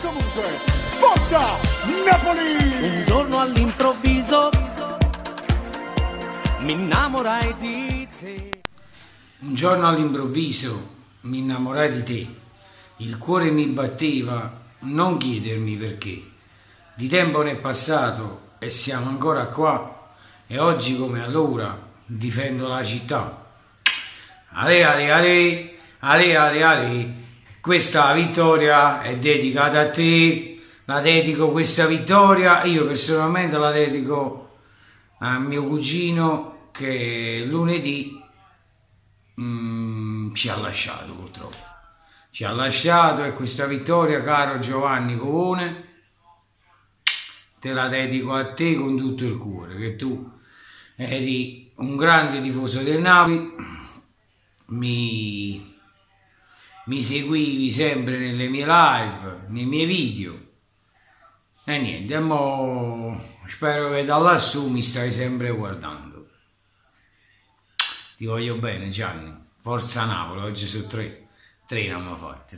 comunque, forza Napoli! Un giorno all'improvviso mi innamorai di te. Un giorno all'improvviso mi innamorai di te. Il cuore mi batteva, non chiedermi perché. Di tempo ne è passato e siamo ancora qua. E oggi come allora difendo la città. Ale ale ale, ale ale ale. Questa vittoria è dedicata a te. La dedico questa vittoria. Io personalmente la dedico a mio cugino che lunedì ci ha lasciato purtroppo. Ci ha lasciato e questa vittoria, caro Giovanni Covone, te la dedico a te con tutto il cuore, che tu eri un grande tifoso del Napoli, mi seguivi sempre nelle mie live, nei miei video e niente, mo spero che da lassù mi stai sempre guardando. Ti voglio bene Gianni, forza Napoli, oggi sono tre non mi fate,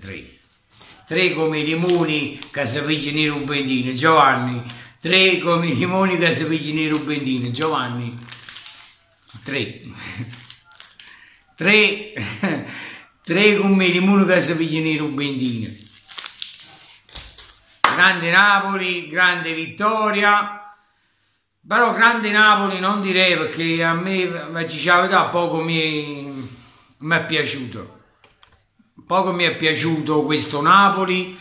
tre come i limoni che si pigliano i rubendini, Giovanni, tre come i limoni che si pigliano i rubendini, Giovanni, tre come i limoni che si pigliano i rubendini. Grande Napoli, grande vittoria, però grande Napoli non direi, perché a me, diciamo la verità, poco mi è piaciuto. Poco mi è piaciuto questo Napoli,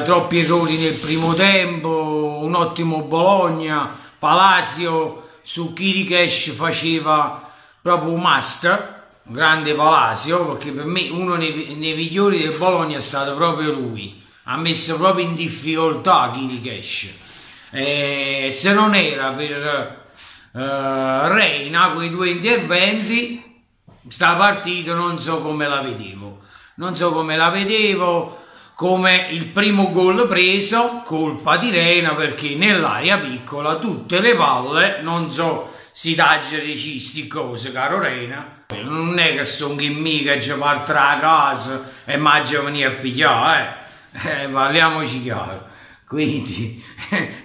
troppi errori nel primo tempo, un ottimo Bologna, Palacio su Chirichesh faceva proprio un must, grande Palacio, perché per me uno dei migliori del Bologna è stato proprio lui, ha messo proprio in difficoltà Chirichesh, se non era per Reina, quei due interventi, sta partita non so come la vedevo. Non so come la vedevo, come il primo gol preso, colpa di Reina, perché nell'area piccola tutte le palle, non so si taglia dei cisti cose, caro Reina. Non è che sono mica che ci partirà a casa e mangia venire a pigliare, parliamoci chiaro. Quindi,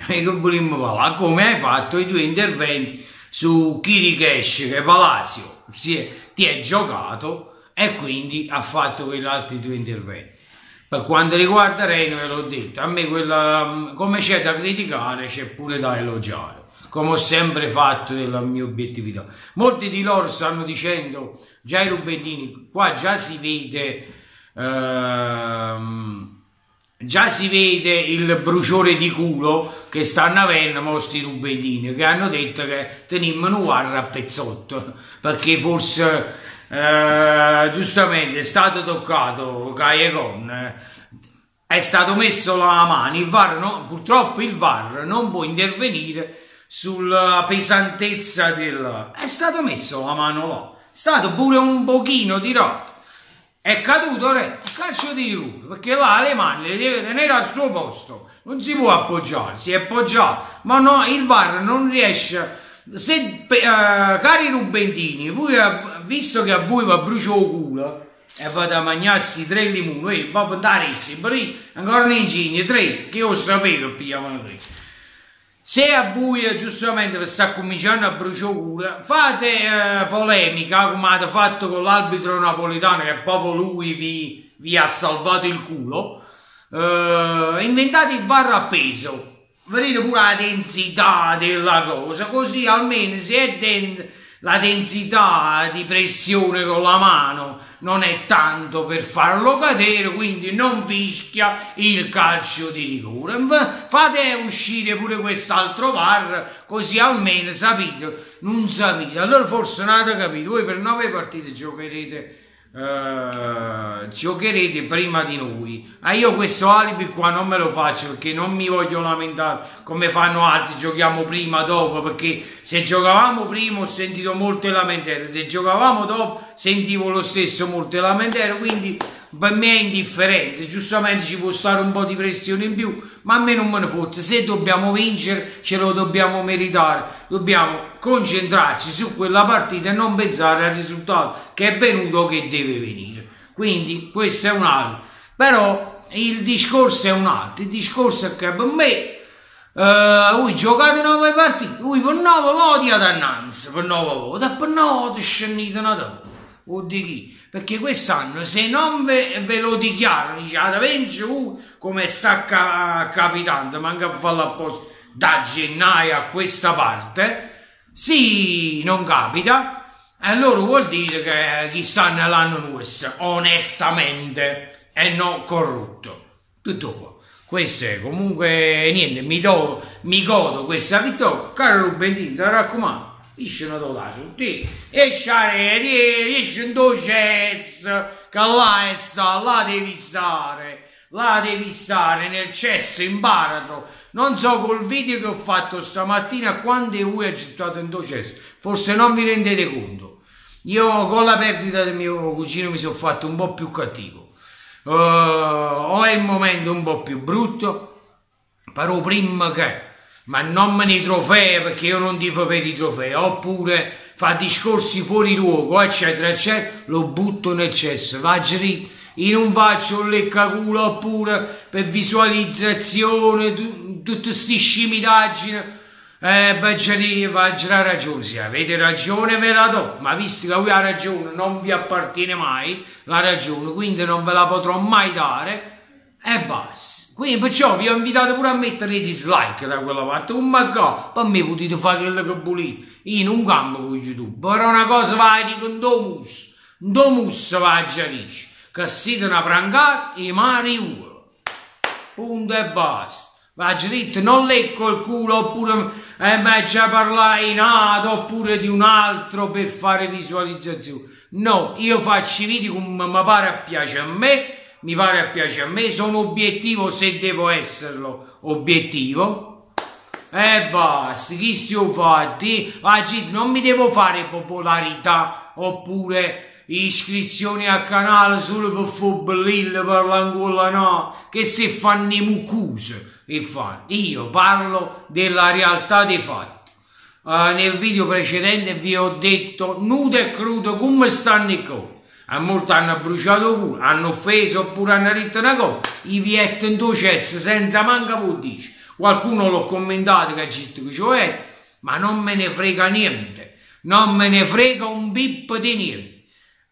che vogliamo parlare? Come hai fatto i due interventi su Chirichesh, che Palacio ti è giocato, e quindi ha fatto quegli altri due interventi. Per quanto riguarda Reina, ve l'ho detto, a me come c'è da criticare c'è pure da elogiare, come ho sempre fatto della mia obiettività. Molti di loro stanno dicendo già i rubendini, qua già si vede il bruciore di culo che stanno avendo mostri rubendini, che hanno detto che tenevano guarda a pezzotto, perché forse giustamente è stato toccato Caiegon, è stato messo la mano, il VAR purtroppo il VAR non può intervenire sulla pesantezza è stato messo la mano là, è stato pure un pochino tirato, è caduto calcio di rigore, perché là le mani le deve tenere al suo posto, non si può appoggiare, si è appoggiato, ma no, il VAR non riesce. Se cari rubendini, voi, visto che a voi va bruciato il culo e vado a mangiarsi 3 limoni, va a andare ancora nei gini 3, che io sapevo che pigliavano 3. Se a voi giustamente vi sta cominciando a bruciare il culo, fate polemica come avete fatto con l'arbitro napoletano, che proprio lui vi ha salvato il culo, inventate il VAR a peso. Vedete pure la densità della cosa, così almeno se è la densità di pressione con la mano non è tanto per farlo cadere, quindi non fischia il calcio di rigore. Fate uscire pure quest'altro VAR, così almeno sapete, non sapete. Allora forse non avete capito, voi per 9 partite giocherete prima di noi. Io questo alibi qua non me lo faccio, perché non mi voglio lamentare come fanno altri, giochiamo prima dopo, perché se giocavamo prima ho sentito molte lamentele, se giocavamo dopo sentivo lo stesso molte lamentele, quindi per me è indifferente. Giustamente ci può stare un po' di pressione in più, ma a me non me ne fotte. Se dobbiamo vincere ce lo dobbiamo meritare, dobbiamo concentrarci su quella partita e non pensare al risultato che è venuto, che deve venire. Quindi questo è un altro. Però il discorso è un altro, il discorso è che per me voi giocate 9 partite, voi per 9 voti ad annanzi, per 9 voti, e per 9 voti scendete una dopo, o di chi? Perché quest'anno se non ve lo dichiaro, diciate vince come sta capitando, manca a farlo apposta da gennaio a questa parte, sì, non capita, e allora vuol dire che chi sta nell'anno nuovo, onestamente, e non corrotto. Tutto qua. Questo è comunque niente, mi godo questa vittoria. Caro Rubentino, ti raccomando, esce una totale su te, esce un cesso, che là sta, là devi stare nel cesso, imparatelo. Non so col video che ho fatto stamattina quante voi ha gettato in do cesso, forse non vi rendete conto. Io con la perdita del mio cugino mi sono fatto un po' più cattivo. Ho il momento un po' più brutto, però prima che, ma non me ne trofei perché io non tifo per i trofei, oppure fa discorsi fuori luogo, eccetera, eccetera, lo butto nel cesso, io non faccio un leccaculo oppure per visualizzazione, tutte sti scimitaggini. Vaggia ragione, se avete ragione ve la do, ma visto che voi la ragione non vi appartiene mai, la ragione, quindi non ve la potrò mai dare, e basta. Quindi perciò vi ho invitato pure a mettere i dislike da quella parte, un magà, per me potete fare quello che volete, io non campo con YouTube, però una cosa va dico un domus vaggia dice, che siete una frangata e mari uno, punto e basta. Vaggia detto, non lecco il culo oppure già parlare in nato oppure di un altro per fare visualizzazione. No, io faccio i video come mi pare a piace a me, mi pare a piace a me, sono obiettivo se devo esserlo, obiettivo. E basta, chi stiamo fatti? Non mi devo fare popolarità oppure iscrizioni al canale solo per fare bellille, parlare ancora no, che se fanno i muccuse. Io parlo della realtà dei fatti. Nel video precedente vi ho detto nudo e crudo come stanno i cori. A molti hanno bruciato culo, hanno offeso oppure hanno detto una cosa, i vietto in due cesse senza manca può dire. Qualcuno l'ho commentato che ha detto che cioè, ma non me ne frega niente, non me ne frega un bip di niente.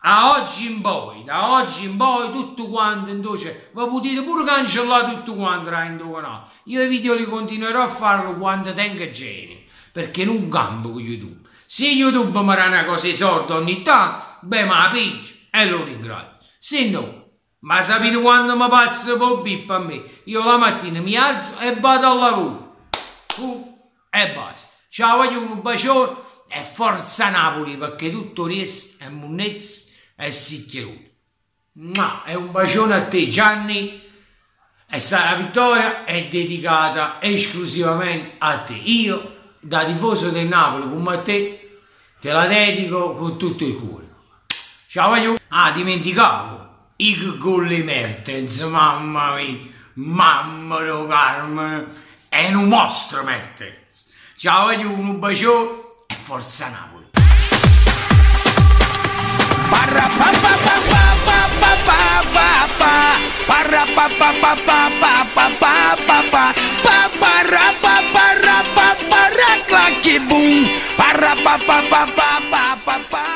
Da oggi in poi, tutto quanto invece, vi potete pure cancellare tutto quanto in canale. Io i video li continuerò a farlo quando tengo genio, perché non campo con YouTube. Se YouTube mi dà una cosa di sordo ogni tanto, beh, ma la piglio e lo ringrazio. Se no, ma sapete quando mi passa un po' bip a me? Io la mattina mi alzo e vado al lavoro. E basta. Ciao, voglio un bacione e forza Napoli, perché tutto il resto è munnezza e sicchiaruto. Ma è un bacione a te Gianni, e la vittoria è dedicata esclusivamente a te. Io da tifoso del Napoli come a te la dedico con tutto il cuore. Ciao voglio. Dimenticavo i gol Mertens, mamma mia, mamma mia Carmen, è un mostro Mertens. Ciao voglio un bacione e forza Napoli. Parra pa pa pa pa pa pa pa pa parra pa pa pa pa pa pa pa pa pa pa parra pa parra pa parra clacchi boom parra pa pa pa pa pa pa pa